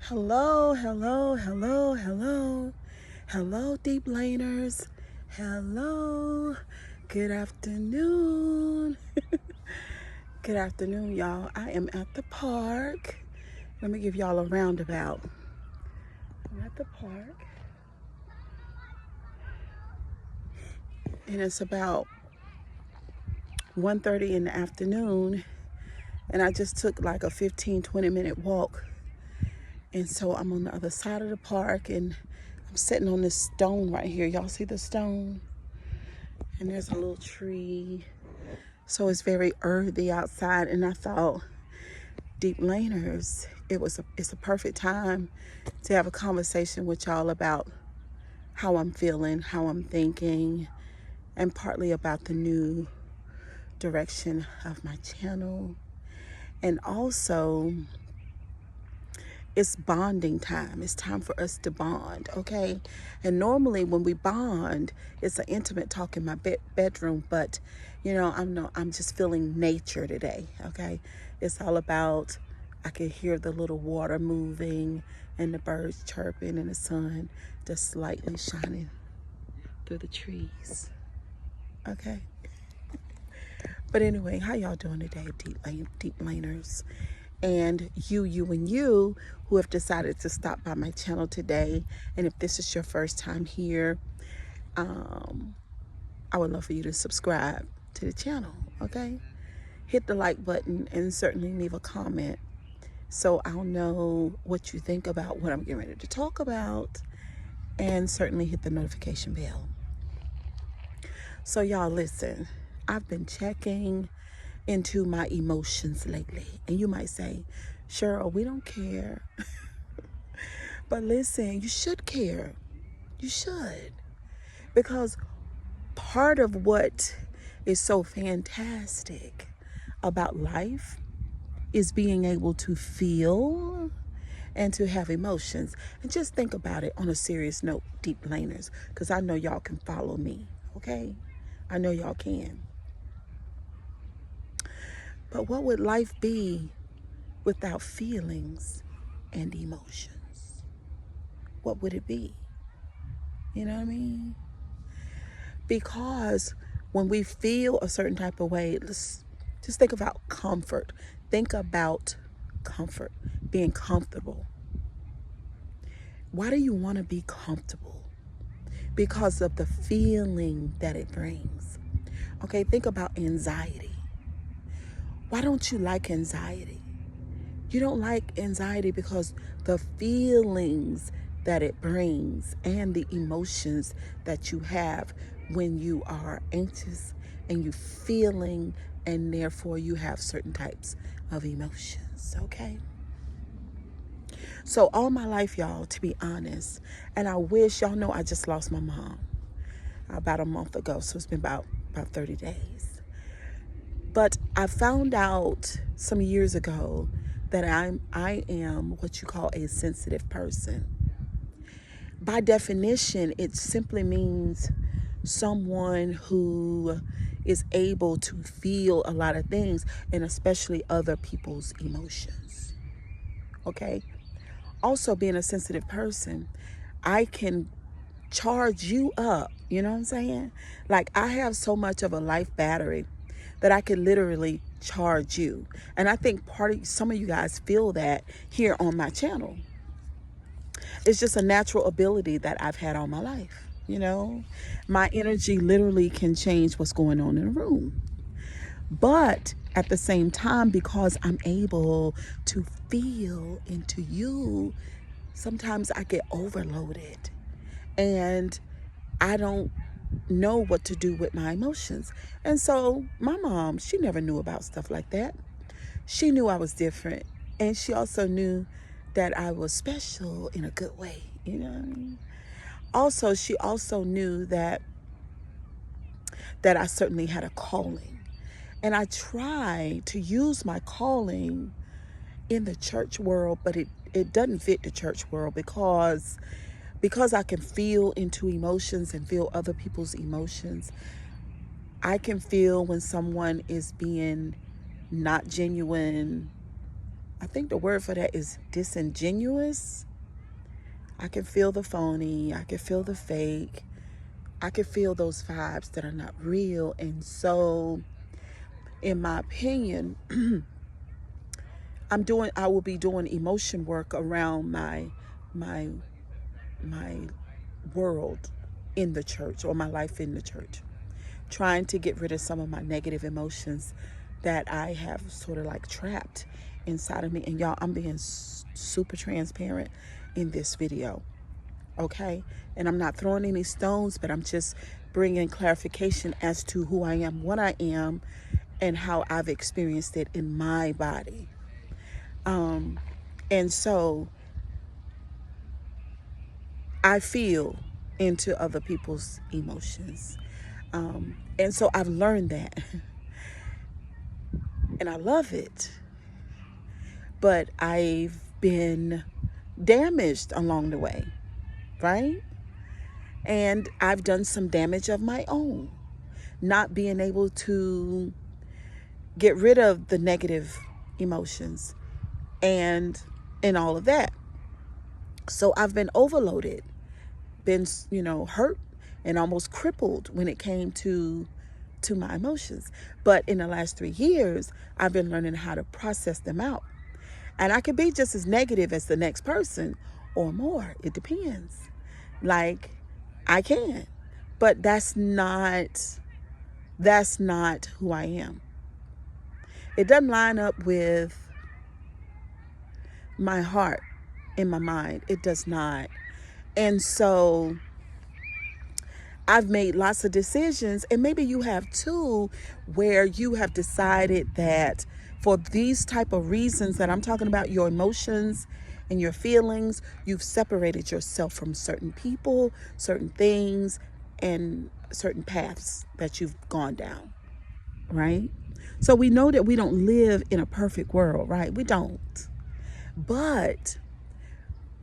Hello, hello, hello, hello. Hello, deep laners. Hello. Good afternoon. Good afternoon, y'all. I am at the park. Let me give y'all a roundabout. I'm at the park, and it's about 1:30 in the afternoon, and I just took like a 15-20 minute walk. And so I'm on the other side of the park, and I'm sitting on this stone right here. Y'all see the stone? And there's a little tree. So it's very earthy outside, and I thought, deep laners, it's a perfect time to have a conversation with y'all about how I'm feeling, how I'm thinking, and partly about the new direction of my channel. And also, it's bonding time. It's time for us to bond, okay? And normally when we bond, it's an intimate talk in my bedroom, but I'm just feeling nature today, okay? It's all about, I can hear the little water moving and the birds chirping and the sun just slightly shining through the trees, okay? But anyway, how y'all doing today, deep laners? And you who have decided to stop by my channel today. And if this is your first time here, I would love for you to subscribe to the channel, okay? Hit the like button and certainly leave a comment so I'll know what you think about what I'm getting ready to talk about, and certainly hit the notification bell. So y'all listen, I've been checking into my emotions lately. And you might say, Cheryl, we don't care. But listen, you should care. You should. Because part of what is so fantastic about life is being able to feel and to have emotions. And just think about it on a serious note, deep laners, because I know y'all can follow me, okay? I know y'all can. But what would life be without feelings and emotions? What would it be? You know what I mean? Because when we feel a certain type of way, let's just think about comfort. Think about comfort, being comfortable. Why do you want to be comfortable? Because of the feeling that it brings. Okay, think about anxiety. Why don't you like anxiety? You don't like anxiety because the feelings that it brings and the emotions that you have when you are anxious and you feeling, and therefore you have certain types of emotions, okay? So all my life, y'all, to be honest, and I wish y'all know I just lost my mom about a month ago, so it's been about 30 days. But I found out some years ago that I am what you call a sensitive person. By definition, it simply means someone who is able to feel a lot of things, and especially other people's emotions. Okay? Also, being a sensitive person, I can charge you up, you know what I'm saying? Like, I have so much of a life battery that I could literally charge you. And I think some of you guys feel that here on my channel. It's just a natural ability that I've had all my life, you know? My energy literally can change what's going on in a room. But at the same time, because I'm able to feel into you, sometimes I get overloaded and I don't know what to do with my emotions. And so my mom, she never knew about stuff like that. She knew I was different, and she also knew that I was special in a good way, you know. Also, she also knew that I certainly had a calling. And I try to use my calling in the church world, but it doesn't fit the church world because I can feel into emotions and feel other people's emotions. I can feel when someone is being not genuine, I think the word for that is disingenuous. I can feel the phony. I can feel the fake. I can feel those vibes that are not real. And so, in my opinion, I will be doing emotion work around my world in the church, or my life in the church, trying to get rid of some of my negative emotions that I have sort of like trapped inside of me. And y'all, I'm being super transparent in this video, okay? And I'm not throwing any stones, but I'm just bringing clarification as to who I am, what I am, and how I've experienced it in my body. And so I feel into other people's emotions. And so I've learned that. And I love it. But I've been damaged along the way, right? And I've done some damage of my own, not being able to get rid of the negative emotions and all of that. So I've been overloaded, been, hurt and almost crippled when it came to my emotions. But in the last 3 years, I've been learning how to process them out. And I could be just as negative as the next person or more. It depends. Like, I can. But that's not who I am. It doesn't line up with my heart and my mind. It does not. And so I've made lots of decisions, and maybe you have too, where you have decided that for these type of reasons that I'm talking about, your emotions and your feelings, you've separated yourself from certain people, certain things, and certain paths that you've gone down, right? So we know that we don't live in a perfect world, right? We don't. But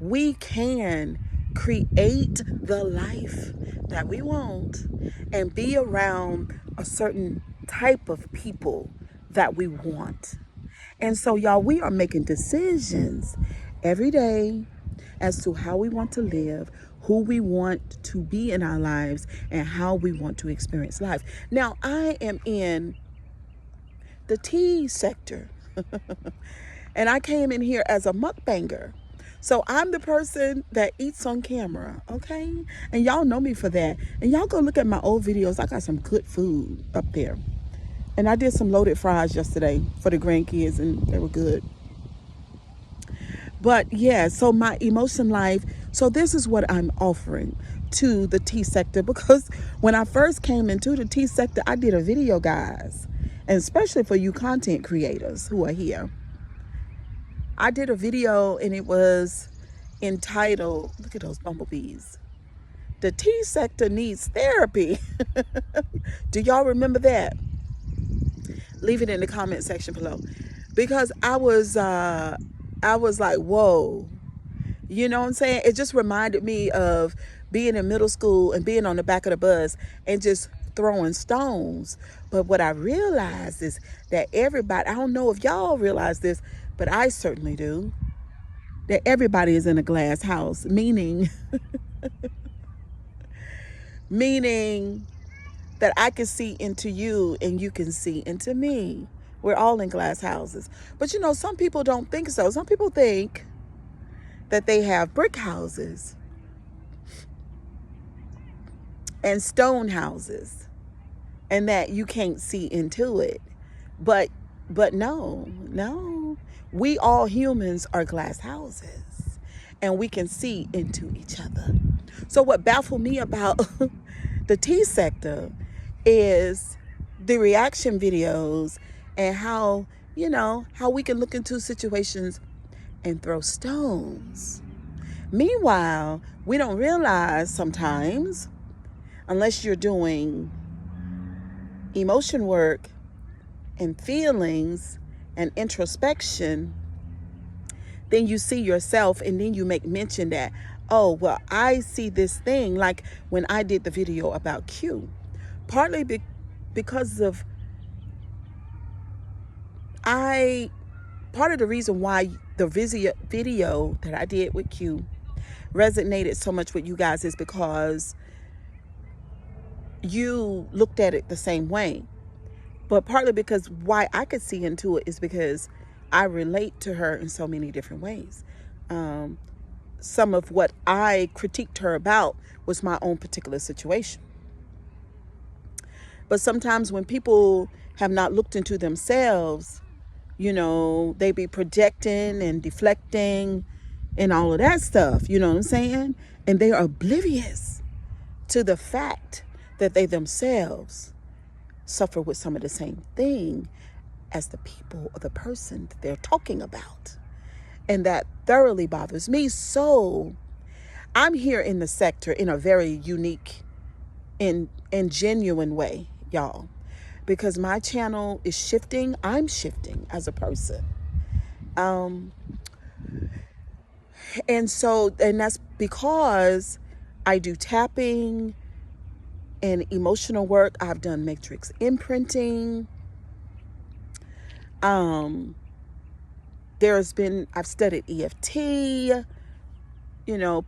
we can create the life that we want and be around a certain type of people that we want. And so, y'all, we are making decisions every day as to how we want to live, who we want to be in our lives, and how we want to experience life. Now, I am in the tea sector. And I came in here as a mukbanger. So I'm the person that eats on camera, okay? And y'all know me for that. And y'all go look at my old videos. I got some good food up there. And I did some loaded fries yesterday for the grandkids, and they were good. But yeah, so my emotion life, so this is what I'm offering to the tea sector, because when I first came into the tea sector, I did a video, guys, and especially for you content creators who are here. I did a video and it was entitled, look at those bumblebees, "The tea sector needs therapy." Do y'all remember that? Leave it in the comment section below, because I was like, whoa, you know what I'm saying? It just reminded me of being in middle school and being on the back of the bus and just throwing stones. But what I realized is that everybody, I don't know if y'all realize this, but I certainly do, that everybody is in a glass house, meaning that I can see into you and you can see into me. We're all in glass houses. But some people don't think so. Some people think that they have brick houses and stone houses and that you can't see into it. But no. We all humans are glass houses, and we can see into each other. So what baffled me about the tea sector is the reaction videos and how we can look into situations and throw stones. Meanwhile, we don't realize sometimes, unless you're doing emotion work and feelings and introspection, then you see yourself, and then you make mention that, oh, well, I see this thing, like when I did the video about Q, partly because of I part of the reason why the video that I did with Q resonated so much with you guys is because you looked at it the same way. But partly because why I could see into it is because I relate to her in so many different ways. Some of what I critiqued her about was my own particular situation. But sometimes when people have not looked into themselves, they be projecting and deflecting and all of that stuff, you know what I'm saying? And they are oblivious to the fact that they themselves suffer with some of the same thing as the people or the person that they're talking about. And that thoroughly bothers me. So I'm here in the sector in a very unique and genuine way, y'all, because my channel is shifting. I'm shifting as a person. And that's because I do tapping and emotional work. I've done matrix imprinting. I've studied EFT,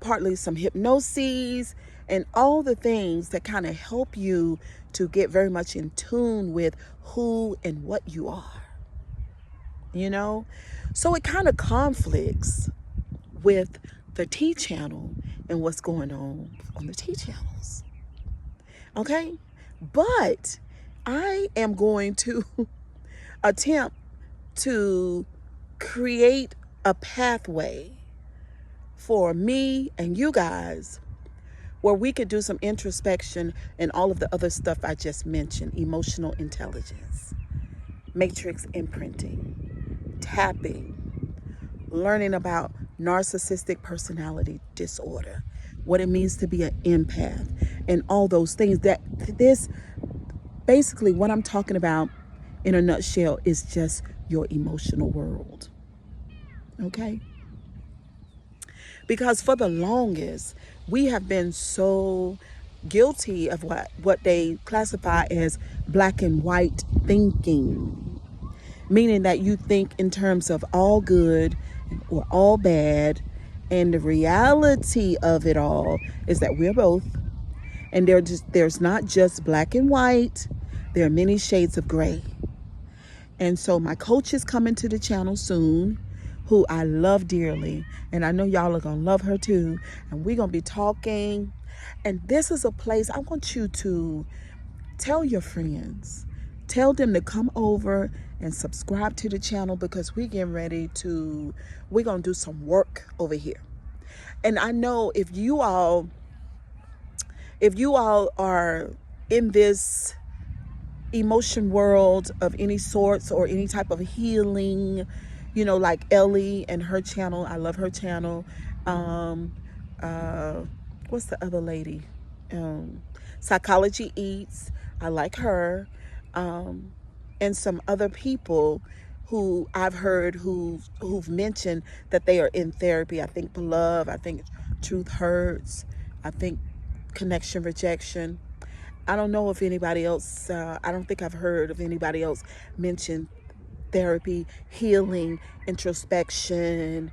partly some hypnosis and all the things that kind of help you to get very much in tune with who and what you are, So it kind of conflicts with the T channel and what's going on the T channels. Okay? But I am going to attempt to create a pathway for me and you guys where we could do some introspection and all of the other stuff I just mentioned: emotional intelligence, matrix imprinting, tapping, learning about narcissistic personality disorder, what it means to be an empath, and all those things. This basically what I'm talking about in a nutshell is just your emotional world. Okay? Because for the longest, we have been so guilty of what they classify as black and white thinking, meaning that you think in terms of all good or all bad, and the reality of it all is that we're both, and there's not just black and white, there are many shades of gray. And so my coach is coming to the channel soon, who I love dearly, and I know y'all are gonna love her too, and we're gonna be talking. And this is a place I want you to tell your friends, tell them to come over and subscribe to the channel, because we're gonna do some work over here. And I know if you all are in this emotion world of any sorts or any type of healing, like Ellie and her channel. I love her channel. What's the other lady? Psychology Eats. I like her. And some other people who I've heard who've mentioned that they are in therapy. I think Beloved. I think Truth Hurts. I think Connection Rejection. I don't know if anybody else, I don't think I've heard of anybody else mention therapy, healing, introspection,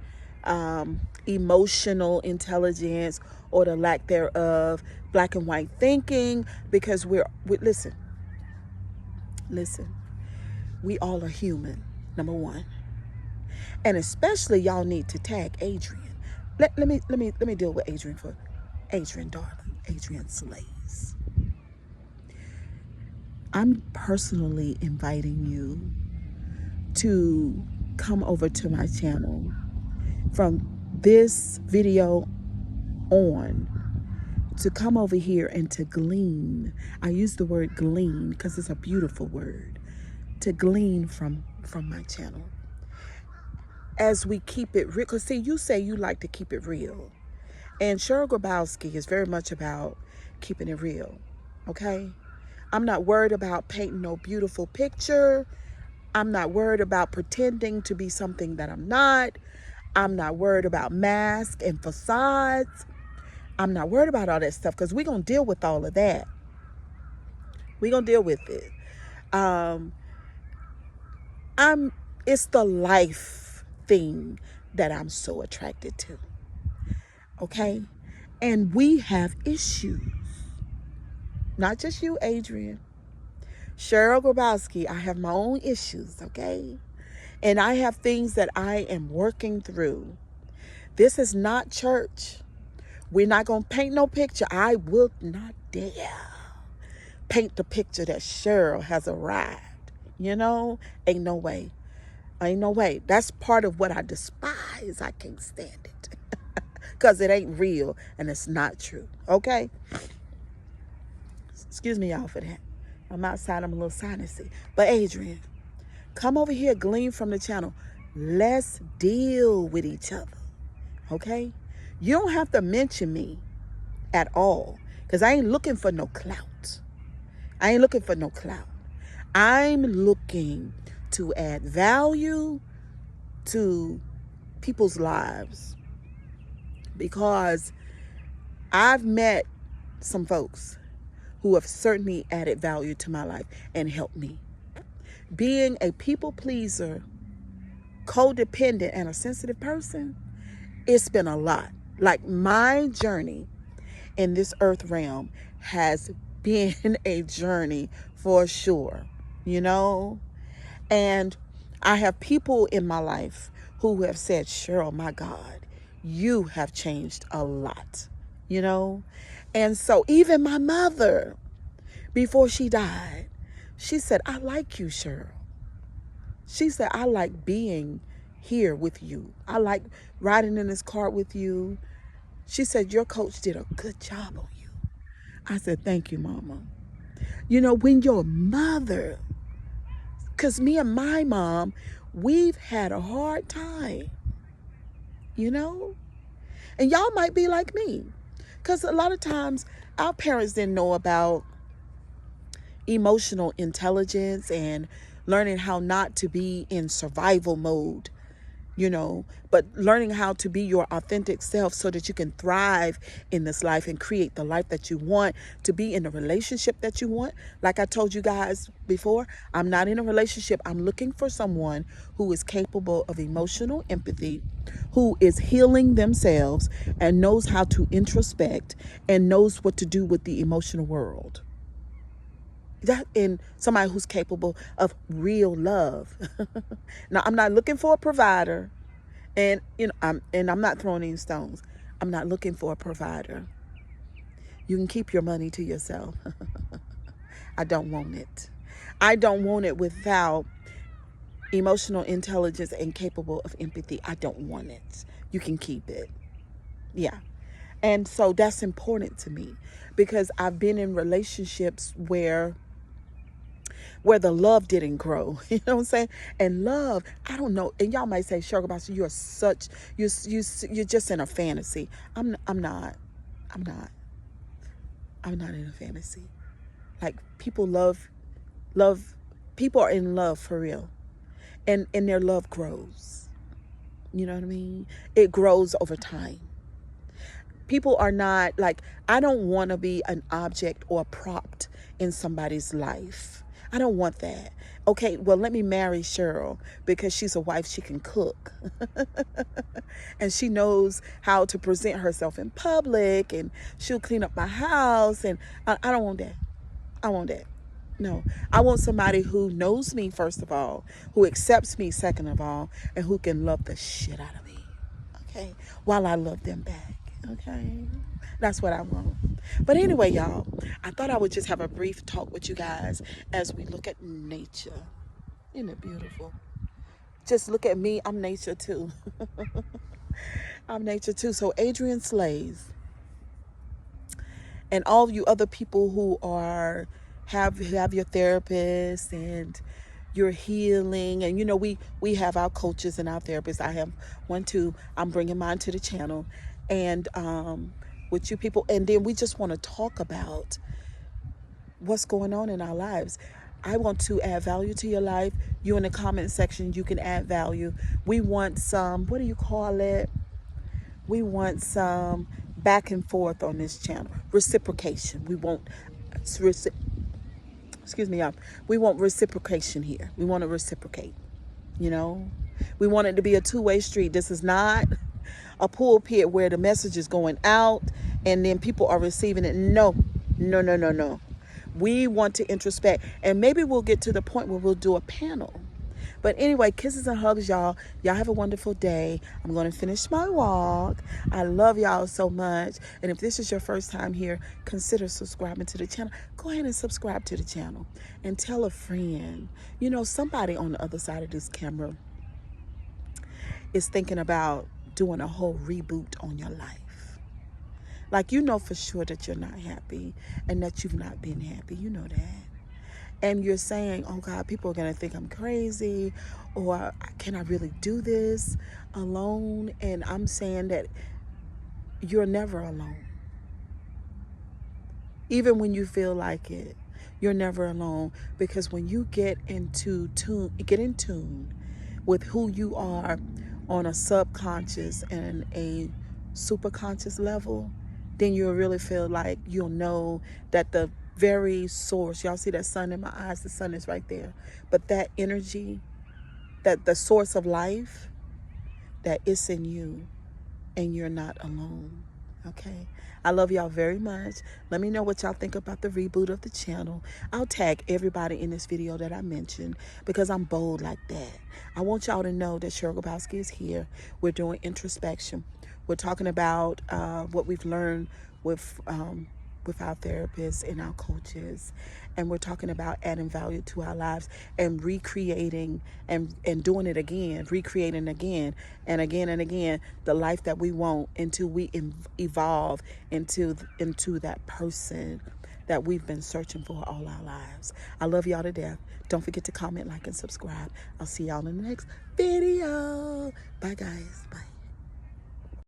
emotional intelligence, or the lack thereof, black and white thinking, because listen, we all are human, number one. And especially y'all need to tag Adrian. Let me deal with Adrian for Adrian, darling, Adrian Slays. I'm personally inviting you to come over to my channel from this video on, to come over here and to glean. I use the word glean because it's a beautiful word. To glean from my channel as we keep it real. Because see, you say you like to keep it real, and Cheryl Grabowski is very much about keeping it real. Okay? I'm not worried about painting no beautiful picture. I'm not worried about pretending to be something that I'm not. I'm not worried about masks and facades. I'm not worried about all that stuff, because we're going to deal with all of that. We're going to deal with it. It's the life thing that I'm so attracted to. Okay? And we have issues. Not just you, Adrian. Cheryl Grabowski, I have my own issues, okay? And I have things that I am working through. This is not church. We're not going to paint no picture. I will not dare paint the picture that Cheryl has arrived. You know? Ain't no way. Ain't no way. That's part of what I despise. I can't stand it. Because it ain't real and it's not true. Okay? Excuse me, y'all, for that. I'm outside. I'm a little sinusy. But Adrian, come over here, glean from the channel. Let's deal with each other. Okay? You don't have to mention me at all. Because I ain't looking for no clout. I ain't looking for no clout. I'm looking to add value to people's lives. Because I've met some folks who have certainly added value to my life and helped me. Being a people pleaser, codependent, and a sensitive person, it's been a lot. Like, my journey in this earth realm has been a journey for sure, you know? And I have people in my life who have said, Cheryl, my God, you have changed a lot, you know? And so even my mother, before she died, she said, I like you, Cheryl. She said, I like being here with you. I like riding in this car with you. She said, your coach did a good job on you. I said, thank you, Mama. You know, when your mother, because me and my mom, we've had a hard time, you know? And y'all might be like me. Because a lot of times our parents didn't know about emotional intelligence and learning how not to be in survival mode, you know, but learning how to be your authentic self so that you can thrive in this life and create the life that you want, to be in a relationship that you want. Like I told you guys before, I'm not in a relationship. I'm looking for someone who is capable of emotional empathy, who is healing themselves and knows how to introspect and knows what to do with the emotional world. That, in somebody who's capable of real love. Now, I'm not looking for a provider, and you know, I'm not throwing any stones. I'm not looking for a provider. You can keep your money to yourself. I don't want it. I don't want it without emotional intelligence and capable of empathy. I don't want it. You can keep it. Yeah. And so that's important to me because I've been in relationships where the love didn't grow. You know what I'm saying? And love, I don't know. And y'all might say, Sugar Boss, you're just in a fantasy. I'm not. I'm not in a fantasy. Like, people people are in love for real. And their love grows. You know what I mean? It grows over time. People are not like, I don't want to be an object or propped in somebody's life. I don't want that. Okay, well, let me marry Cheryl because she's a wife. She can cook. And she knows how to present herself in public, and she'll clean up my house. And I don't want that. I want that. No, I want somebody who knows me, first of all, who accepts me, second of all, and who can love the shit out of me. Okay, while I love them back. Okay, that's what I want. But anyway, y'all, I thought I would just have a brief talk with you guys as we look at nature. Isn't it beautiful? Just look at me. I'm nature too. I'm nature too. So Adrian Slays and all you other people who are have your therapist and you're healing, and you know, we have our coaches and our therapists. I have one too. I'm bringing mine to the channel, and with you people, and then we just want to talk about what's going on in our lives. I want to add value to your life. You in the comment section, you can add value. We want some, what do you call it? We want some back and forth on this channel. Reciprocation. We want, excuse me, y'all. We want reciprocation here. We want to reciprocate, you know? We want it to be a two-way street. This is not a pulpit where the message is going out and then people are receiving it. No, no, no, no, no. We want to introspect. And maybe we'll get to the point where we'll do a panel. But anyway, kisses and hugs, y'all. Y'all have a wonderful day. I'm going to finish my walk. I love y'all so much. And if this is your first time here, consider subscribing to the channel. Go ahead and subscribe to the channel. And tell a friend. You know, somebody on the other side of this camera is thinking about doing a whole reboot on your life. Like, you know for sure that you're not happy and that you've not been happy. You know that. And you're saying, oh God, people are going to think I'm crazy, or can I really do this alone? And I'm saying that you're never alone. Even when you feel like it, you're never alone, because when you get in tune with who you are on a subconscious and a superconscious level, then you'll really feel like you'll know that the very source, y'all see that sun in my eyes, the sun is right there, but that energy, that the source of life, that it's in you and you're not alone. Okay, I love y'all very much. Let me know what y'all think about the reboot of the channel. I'll tag everybody in this video that I mentioned because I'm bold like that. I want y'all to know that Cheryl Grabowski is here. We're doing introspection. We're talking about what we've learned with our therapists and our coaches, and we're talking about adding value to our lives and recreating and doing it again, recreating again and again and again the life that we want until we evolve into that person that we've been searching for all our lives. I love y'all to death. Don't forget to comment, like, and subscribe. I'll see y'all in the next video. Bye guys. Bye.